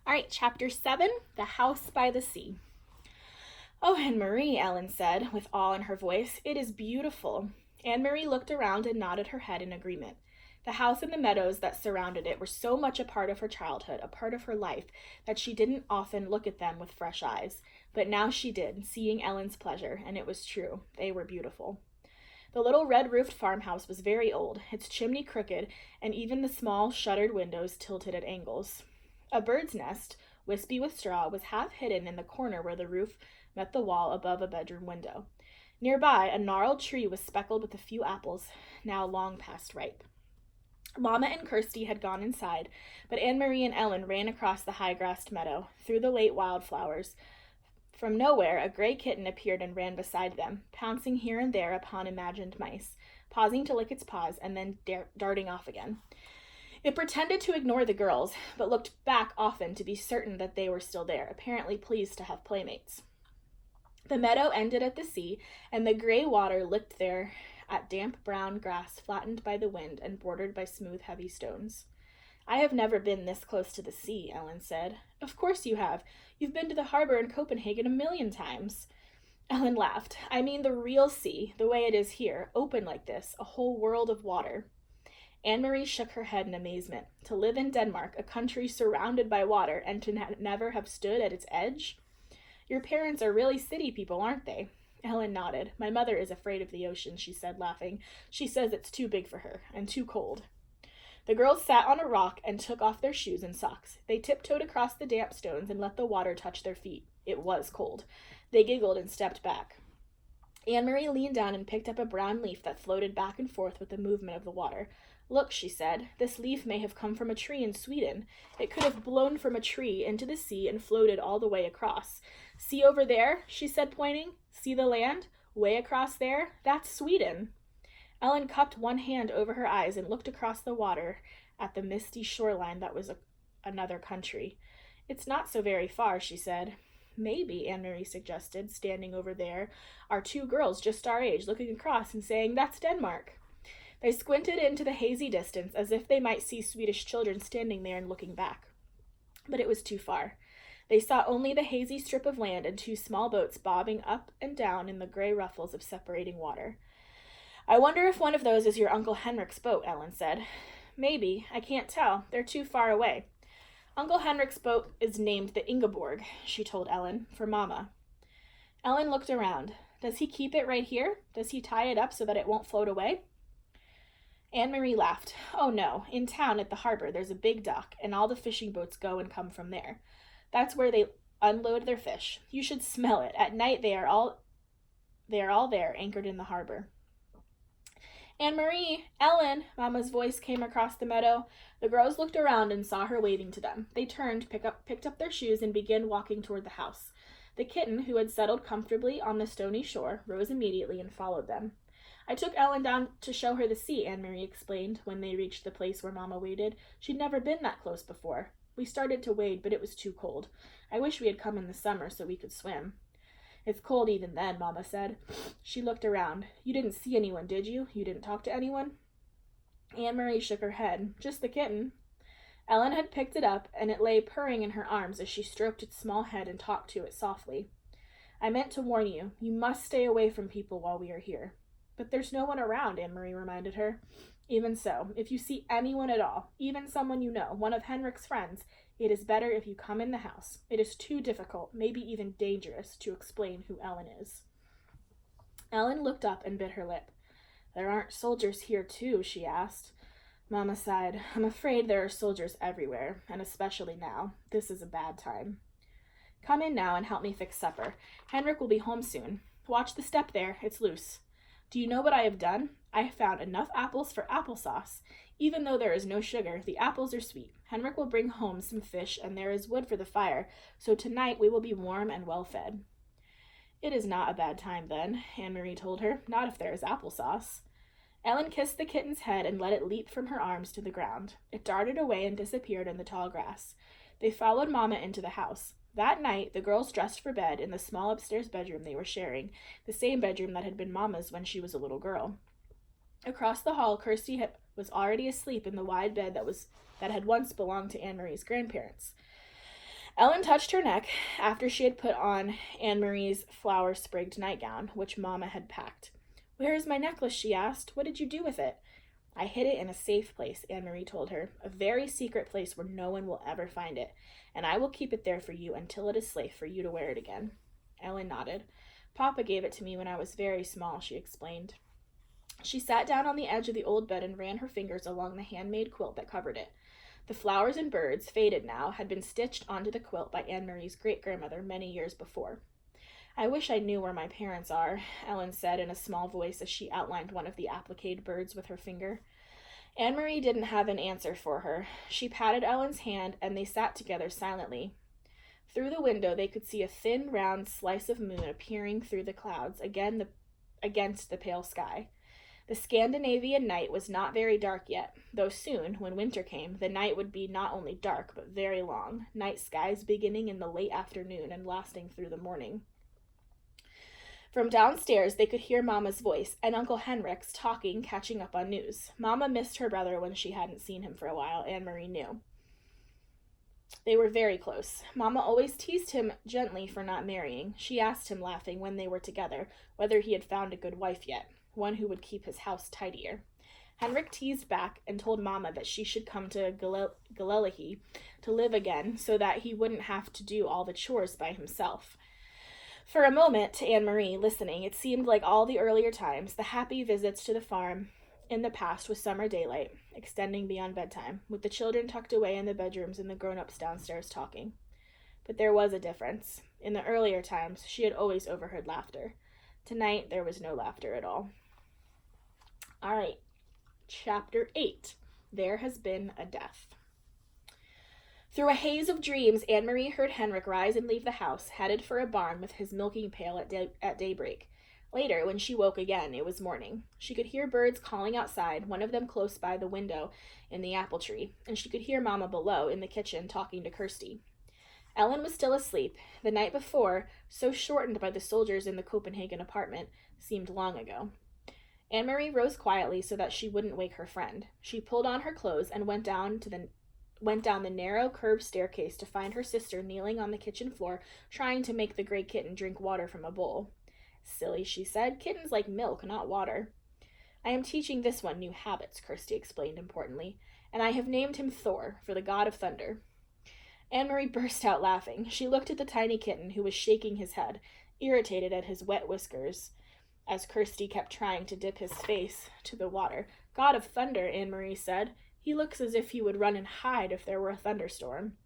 All right, chapter 7, The House by the Sea. "Oh, Anne-Marie," Ellen said, with awe in her voice, "it is beautiful." Anne-Marie looked around and nodded her head in agreement. The house and the meadows that surrounded it were so much a part of her childhood, a part of her life, that she didn't often look at them with fresh eyes. But now she did, seeing Ellen's pleasure, and it was true. They were beautiful. The little red-roofed farmhouse was very old, its chimney crooked, and even the small, shuttered windows tilted at angles. A bird's nest, wispy with straw, was half hidden in the corner where the roof met the wall above a bedroom window. Nearby, a gnarled tree was speckled with a few apples, now long past ripe. Mama and Kirsty had gone inside, but Anne-Marie and Ellen ran across the high-grassed meadow, through the late wildflowers. From nowhere, a gray kitten appeared and ran beside them, pouncing here and there upon imagined mice, pausing to lick its paws, and then darting off again. It pretended to ignore the girls, but looked back often to be certain that they were still there, apparently pleased to have playmates. The meadow ended at the sea, and the gray water licked there at damp brown grass flattened by the wind and bordered by smooth, heavy stones. "I have never been this close to the sea," Ellen said. "Of course you have. You've been to the harbor in Copenhagen 1,000,000 times. Ellen laughed. "I mean the real sea, the way it is here, open like this, a whole world of water." Anne-Marie shook her head in amazement. To live in Denmark, a country surrounded by water, and to never have stood at its edge? "Your parents are really city people, aren't they?" Ellen nodded. "My mother is afraid of the ocean," she said, laughing. "She says it's too big for her, and too cold." The girls sat on a rock and took off their shoes and socks. They tiptoed across the damp stones and let the water touch their feet. It was cold. They giggled and stepped back. Anne-Marie leaned down and picked up a brown leaf that floated back and forth with the movement of the water. "Look," she said, "this leaf may have come from a tree in Sweden. It could have blown from a tree into the sea and floated all the way across. See over there," she said, pointing. "See the land? Way across there? That's Sweden." Ellen cupped one hand over her eyes and looked across the water at the misty shoreline that was another country. "It's not so very far," she said. "Maybe," Anne-Marie suggested, standing over there, "are two girls just our age looking across and saying, 'That's Denmark.'" They squinted into the hazy distance as if they might see Swedish children standing there and looking back. But it was too far. They saw only the hazy strip of land and two small boats bobbing up and down in the gray ruffles of separating water. "I wonder if one of those is your Uncle Henrik's boat," Ellen said. "Maybe. I can't tell. They're too far away." "Uncle Henrik's boat is named the Ingeborg," she told Ellen, "for Mama." Ellen looked around. "Does he keep it right here? Does he tie it up so that it won't float away?" Anne-Marie laughed. "Oh, no. In town at the harbor there's a big dock, and all the fishing boats go and come from there. That's where they unload their fish. You should smell it. At night they are all there, anchored in the harbor." "Anne-Marie! Ellen!" Mama's voice came across the meadow. The girls looked around and saw her waving to them. They turned, picked up their shoes, and began walking toward the house. The kitten, who had settled comfortably on the stony shore, rose immediately and followed them. "I took Ellen down to show her the sea," Anne-Marie explained when they reached the place where Mama waded. "She'd never been that close before. We started to wade, but it was too cold. I wish we had come in the summer so we could swim." "It's cold even then," Mama said. She looked around. "You didn't see anyone, did you? You didn't talk to anyone?" Anne-Marie shook her head. "Just the kitten." Ellen had picked it up, and it lay purring in her arms as she stroked its small head and talked to it softly. "I meant to warn you. You must stay away from people while we are here." "But there's no one around," Anne-Marie reminded her. "Even so, if you see anyone at all, even someone you know, one of Henrik's friends, it is better if you come in the house. It is too difficult, maybe even dangerous, to explain who Ellen is." Ellen looked up and bit her lip. "There aren't soldiers here, too?" she asked. Mama sighed. "I'm afraid there are soldiers everywhere, and especially now. This is a bad time." "Come in now and help me fix supper. Henrik will be home soon. Watch the step there. It's loose. Do you know what I have done? I have found enough apples for applesauce. Even though there is no sugar, the apples are sweet. Henrik will bring home some fish, and there is wood for the fire, so tonight we will be warm and well fed." "It is not a bad time, then," Anne-Marie told her. "Not if there is applesauce." Ellen kissed the kitten's head and let it leap from her arms to the ground. It darted away and disappeared in the tall grass. They followed Mama into the house. That night, the girls dressed for bed in the small upstairs bedroom they were sharing, the same bedroom that had been Mama's when she was a little girl. Across the hall, Kirsty was already asleep in the wide bed that had once belonged to Anne-Marie's grandparents. Ellen touched her neck after she had put on Anne-Marie's flower-sprigged nightgown, which Mama had packed. "Where is my necklace?" she asked. "What did you do with it?" "I hid it in a safe place," Anne-Marie told her, "a very secret place where no one will ever find it, and I will keep it there for you until it is safe for you to wear it again." Ellen nodded. "Papa gave it to me when I was very small," she explained. She sat down on the edge of the old bed and ran her fingers along the handmade quilt that covered it. The flowers and birds, faded now, had been stitched onto the quilt by Anne-Marie's great-grandmother many years before. "I wish I knew where my parents are," Ellen said in a small voice as she outlined one of the appliqued birds with her finger. Anne-Marie didn't have an answer for her. She patted Ellen's hand, and they sat together silently. Through the window they could see a thin, round slice of moon appearing through the clouds, against the pale sky. The Scandinavian night was not very dark yet, though soon, when winter came, the night would be not only dark, but very long, night skies beginning in the late afternoon and lasting through the morning. From downstairs they could hear Mama's voice and Uncle Henrik's talking, catching up on news. Mama missed her brother when she hadn't seen him for a while, Anne-Marie knew. They were very close. Mama always teased him gently for not marrying. She asked him, laughing, when they were together, whether he had found a good wife yet, one who would keep his house tidier. Henrik teased back and told Mama that she should come to Galilee to live again so that he wouldn't have to do all the chores by himself. For a moment, to Anne-Marie, listening, it seemed like all the earlier times, the happy visits to the farm in the past with summer daylight, extending beyond bedtime, with the children tucked away in the bedrooms and the grown-ups downstairs talking. But there was a difference. In the earlier times, she had always overheard laughter. Tonight, there was no laughter at all. All right, Chapter 8. There Has Been a Death. Through a haze of dreams, Anne-Marie heard Henrik rise and leave the house, headed for a barn with his milking pail at daybreak. Later, when she woke again, it was morning. She could hear birds calling outside, one of them close by the window in the apple tree, and she could hear Mama below in the kitchen talking to Kirsty. Ellen was still asleep. The night before, so shortened by the soldiers in the Copenhagen apartment, seemed long ago. Anne-Marie rose quietly so that she wouldn't wake her friend. She pulled on her clothes and went down the narrow curved staircase to find her sister kneeling on the kitchen floor, trying to make the gray kitten drink water from a bowl. "Silly," she said. "Kittens like milk, not water." "I am teaching this one new habits," Kirsty explained importantly, "and I have named him Thor, for the god of thunder." Anne-Marie burst out laughing. She looked at the tiny kitten, who was shaking his head, irritated at his wet whiskers, as Kirsty kept trying to dip his face to the water. "God of thunder," Anne-Marie said. "He looks as if he would run and hide if there were a thunderstorm."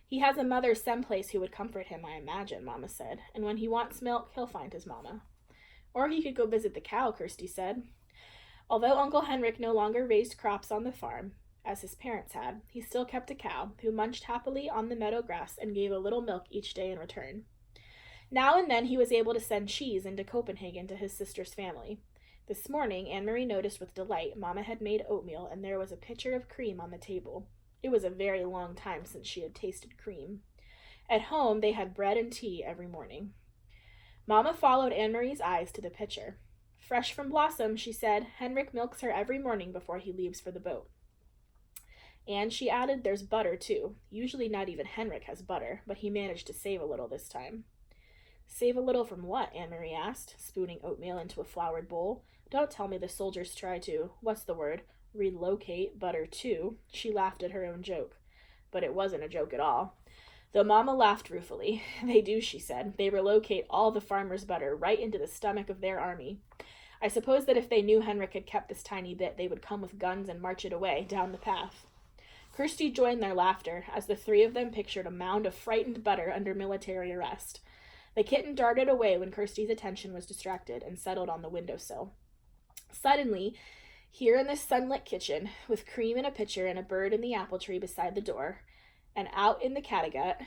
"He has a mother someplace who would comfort him, I imagine," Mama said. "And when he wants milk, he'll find his mama." "Or he could go visit the cow," Kirsty said. Although Uncle Henrik no longer raised crops on the farm, as his parents had, he still kept a cow, who munched happily on the meadow grass and gave a little milk each day in return. Now and then he was able to send cheese into Copenhagen to his sister's family. This morning, Anne-Marie noticed with delight Mama had made oatmeal, and there was a pitcher of cream on the table. It was a very long time since she had tasted cream. At home, they had bread and tea every morning. Mama followed Anne-Marie's eyes to the pitcher. "Fresh from Blossom," she said. "Henrik milks her every morning before he leaves for the boat." And she added, "There's butter, too. Usually not even Henrik has butter, but he managed to save a little this time." "Save a little from what?" Anne-Marie asked, spooning oatmeal into a floured bowl. "Don't tell me the soldiers try to, what's the word, relocate butter too." She laughed at her own joke. But it wasn't a joke at all. Though Mama laughed ruefully. "They do," she said. "They relocate all the farmers' butter right into the stomach of their army. I suppose that if they knew Henrik had kept this tiny bit, they would come with guns and march it away, down the path." Kirsty joined their laughter, as the three of them pictured a mound of frightened butter under military arrest. The kitten darted away when Kirsty's attention was distracted and settled on the windowsill. Suddenly, here in this sunlit kitchen, with cream in a pitcher and a bird in the apple tree beside the door, and out in the Kattegat,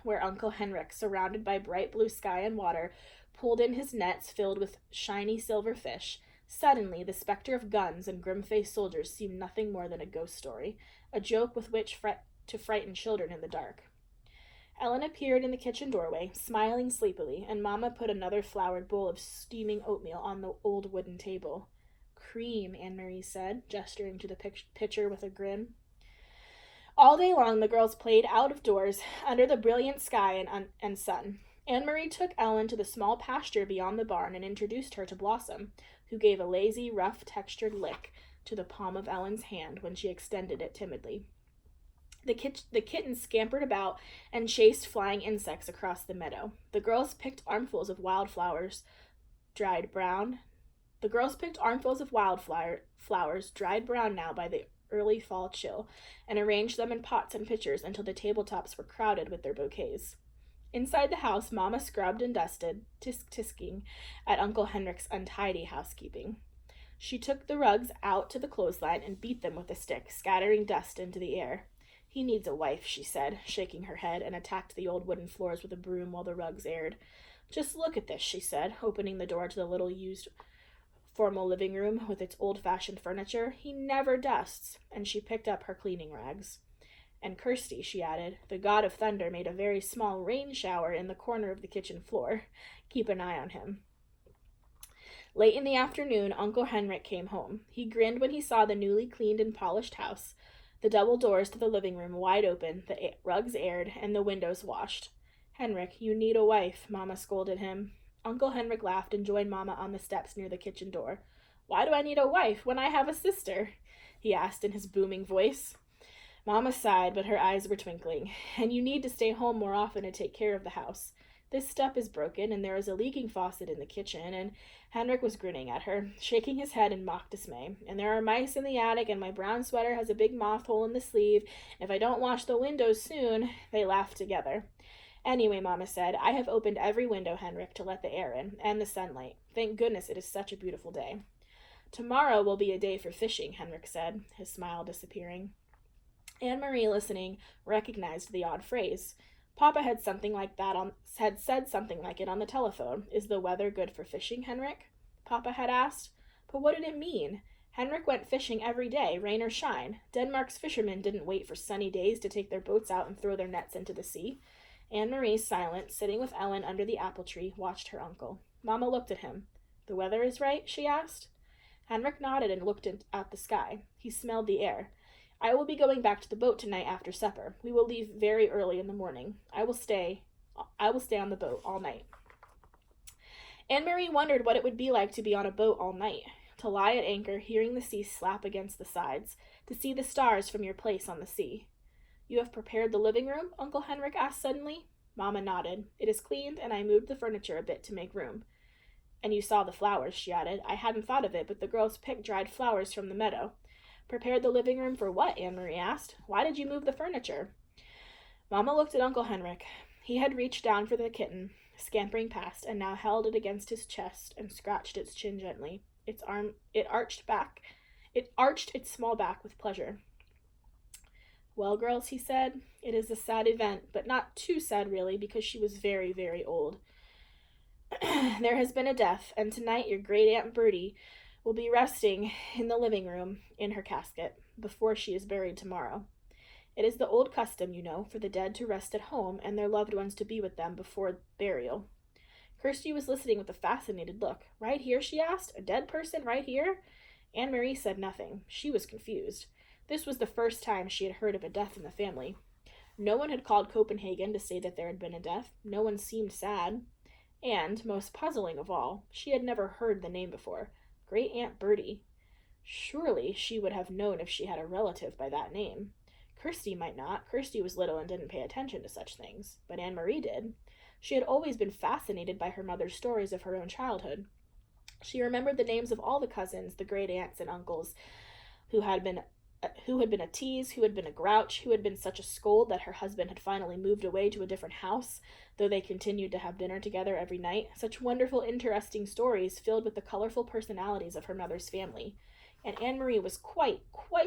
where Uncle Henrik, surrounded by bright blue sky and water, pulled in his nets filled with shiny silver fish, suddenly the specter of guns and grim-faced soldiers seemed nothing more than a ghost story, a joke with which to frighten children in the dark. Ellen appeared in the kitchen doorway, smiling sleepily, and Mama put another floured bowl of steaming oatmeal on the old wooden table. "Cream," Anne-Marie said, gesturing to the pitcher with a grin. All day long, the girls played out of doors under the brilliant sky and sun. Anne-Marie took Ellen to the small pasture beyond the barn and introduced her to Blossom, who gave a lazy, rough, textured lick to the palm of Ellen's hand when she extended it timidly. The kitten scampered about and chased flying insects across the meadow. The girls picked armfuls of wildflowers, dried brown now by the early fall chill, and arranged them in pots and pitchers until the tabletops were crowded with their bouquets. Inside the house, Mama scrubbed and dusted, tisking at Uncle Henrik's untidy housekeeping. She took the rugs out to the clothesline and beat them with a stick, scattering dust into the air. "He needs a wife," she said, shaking her head, and attacked the old wooden floors with a broom while the rugs aired. "Just look at this," she said, opening the door to the little used formal living room with its old-fashioned furniture. "He never dusts," and she picked up her cleaning rags. "And Kirsty," she added, "the god of thunder made a very small rain shower in the corner of the kitchen floor. Keep an eye on him." Late in the afternoon, Uncle Henrik came home. He grinned when he saw the newly cleaned and polished house, the double doors to the living room wide open, the rugs aired, and the windows washed. "Henrik, you need a wife," Mama scolded him. Uncle Henrik laughed and joined Mama on the steps near the kitchen door. "Why do I need a wife when I have a sister?" he asked in his booming voice. Mama sighed, but her eyes were twinkling. "And you need to stay home more often to take care of the house. This step is broken, and there is a leaking faucet in the kitchen," and Henrik was grinning at her, shaking his head in mock dismay. "And there are mice in the attic, and my brown sweater has a big moth hole in the sleeve. If I don't wash the windows soon—" They laughed together. "Anyway," Mama said, "I have opened every window, Henrik, to let the air in, and the sunlight. Thank goodness it is such a beautiful day." "Tomorrow will be a day for fishing," Henrik said, his smile disappearing. Anne-Marie, listening, recognized the odd phrase. Papa had said something like it on the telephone. "Is the weather good for fishing, Henrik?" Papa had asked. But what did it mean? Henrik went fishing every day, rain or shine. Denmark's fishermen didn't wait for sunny days to take their boats out and throw their nets into the sea. Anne-Marie, silent, sitting with Ellen under the apple tree, watched her uncle. Mama looked at him. "The weather is right?" she asked. Henrik nodded and looked at the sky. He smelled the air. "I will be going back to the boat tonight after supper. We will leave very early in the morning. I will stay on the boat all night." Anne-Marie wondered what it would be like to be on a boat all night, to lie at anchor, hearing the sea slap against the sides, to see the stars from your place on the sea. "You have prepared the living room?" Uncle Henrik asked suddenly. Mama nodded. "It is cleaned, and I moved the furniture a bit to make room." "And you saw the flowers," she added. "I hadn't thought of it, but the girls picked dried flowers from the meadow." "Prepared the living room for what?" Anne-Marie asked. "Why did you move the furniture?" Mama looked at Uncle Henrik. He had reached down for the kitten, scampering past, and now held it against his chest and scratched its chin gently. It arched its small back with pleasure. "Well, girls," he said, "it is a sad event, but not too sad really, because she was very, very old. There has been a death, and tonight your great Aunt Bertie will be resting in the living room in her casket before she is buried tomorrow. It is the old custom, you know, for the dead to rest at home and their loved ones to be with them before burial." Kirsty was listening with a fascinated look. "Right here?" she asked. "A dead person right here?" Anne-Marie said nothing. She was confused. This was the first time she had heard of a death in the family. No one had called Copenhagen to say that there had been a death. No one seemed sad. And, most puzzling of all, she had never heard the name before. Great Aunt Bertie. Surely she would have known if she had a relative by that name. Kirsty might not. Kirsty was little and didn't pay attention to such things. But Anne-Marie did. She had always been fascinated by her mother's stories of her own childhood. She remembered the names of all the cousins, the great aunts and uncles, who had been a tease, who had been a grouch, who had been such a scold that her husband had finally moved away to a different house, though they continued to have dinner together every night. Such wonderful, interesting stories filled with the colorful personalities of her mother's family. And Anne-Marie was quite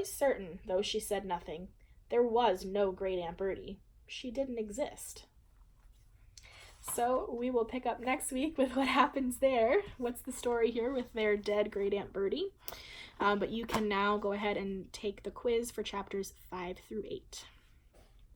certain, though she said nothing, there was no great Aunt Bertie. She didn't exist. So we will pick up next week with what happens there. What's the story here with their dead great Aunt Bertie? But you can now go ahead and take the quiz for chapters 5 through 8.